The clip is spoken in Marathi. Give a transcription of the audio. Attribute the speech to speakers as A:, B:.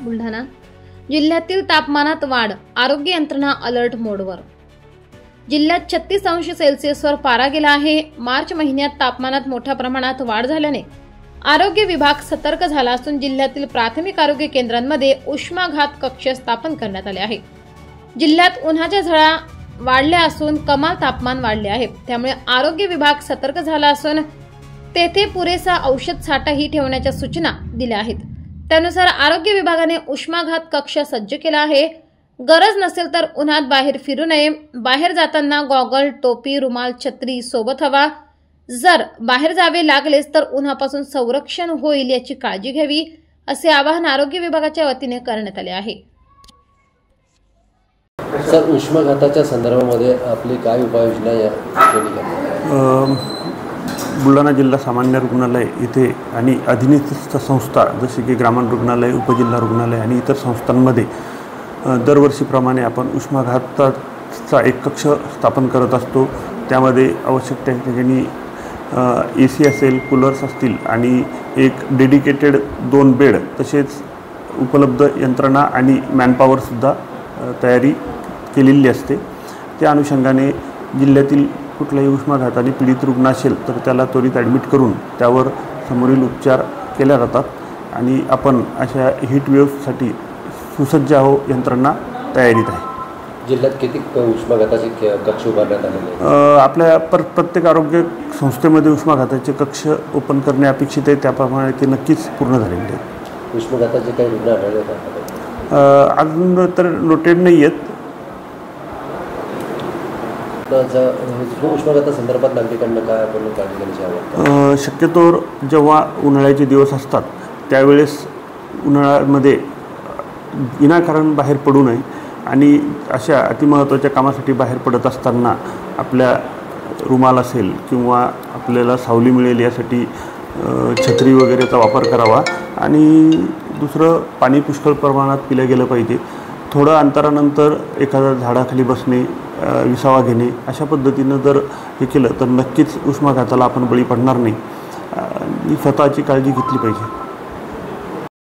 A: बुलढाणा जिल्ह्यातील तापमानात वाढ, आरोग्य यंत्रणा अलर्ट मोडवर। जिल्ह्यात 36 अंश सेल्सिअसवर पारा गेला आहे। मार्च महिन्यात तापमानात मोठ्या प्रमाणात वाढ झाल्याने आरोग्य विभाग सतर्क झाला असून जिल्ह्यातील प्राथमिक आरोग्य केंद्रांमध्ये उष्माघात कक्ष स्थापन करण्यात आले आहे। जिल्ह्यात उन्हाच्या झळा वाढल्या असून कमाल तापमान वाढले आहे, त्यामुळे आरोग्य विभाग सतर्क झाला असून तेथे पुरेसा औषध साठाही ठेवण्याच्या सूचना दिल्या आहेत। त्यानुसार आरोग्य विभागाने उष्माघात कक्ष सज्ज केला आहे। गरज नसेल तर उन्हात बाहेर फिरू नये। बाहेर जाताना गॉगल, टोपी, रुमाल, छत्री सोबत हवा। जर बाहेर जावे लागलेच तर उन्हापासून संरक्षण होईल याची काळजी घ्यावी, असे आवाहन आरोग्य विभागाच्या वतीने करण्यात आले आहे।
B: सर, उष्माघाताच्या संदर्भामध्ये आपली काय उपाययोजना केली आहे?
C: बुलढाणा जिल्हा सामान्य रुग्णालय इथे आणि अधिनियमित संस्था जसे की ग्रामीण रुग्णालय, उपजिल्हा रुग्णालय आणि इतर संस्थांमध्ये दरवर्षीप्रमाणे आपण उष्माघाताचा एक कक्ष स्थापन करत असतो। त्यामध्ये आवश्यक त्या ठिकाणी AC असेल, कूलर्स असतील आणि एक डेडिकेटेड 2 बेड तसेच उपलब्ध यंत्रणा आणि मॅनपॉवरसुद्धा तयारी केलेली असते। त्या अनुषंगाने जिल्ह्यातील कुठलाही उष्माघाताने पीडित रुग्ण असेल तर त्याला त्वरित ॲडमिट करून त्यावर समोरील उपचार केल्या जातात आणि आपण अशा हीट वेव्हसाठी सुसज्ज यंत्रणा तयारीत आहे।
B: जिल्ह्यात किती उष्माघाताचे कक्ष उभारण्यात आलेले?
C: आपल्या प्रत्येक आरोग्य संस्थेमध्ये उष्माघाताचे कक्ष ओपन करणे अपेक्षित आहे, त्याप्रमाणे ते नक्कीच पूर्ण झालेले आहेत।
B: उष्माघाताचे काही रुग्ण आढळले आहेत?
C: अजून तर नोटेड नाही आहेत।
B: उष्माघाता संदर्भात नागरिकांना काय आपण काळजी घ्यायची आवश्यकता?
C: शक्यतोवर जेव्हा उन्हाळ्याचे दिवस असतात त्यावेळेस उन्हाळ्यामध्ये विनाकारण बाहेर पडू नये आणि अशा अतिमहत्त्वाच्या कामासाठी बाहेर पडत असताना आपल्या रुमाल असेल किंवा आपल्याला सावली मिळेल यासाठी छत्री वगैरेचा वापर करावा आणि दुसरं पाणी पुष्कळ प्रमाणात पिलं गेलं पाहिजे। थोडं अंतरानंतर एखाद्या झाडाखाली बसणे, विसावा घेणे अशा पद्धतीनं जर हे केलं तर नक्कीच उष्माघाताला आपण बळी पडणार नाही। स्वतःची काळजी घेतली पाहिजे।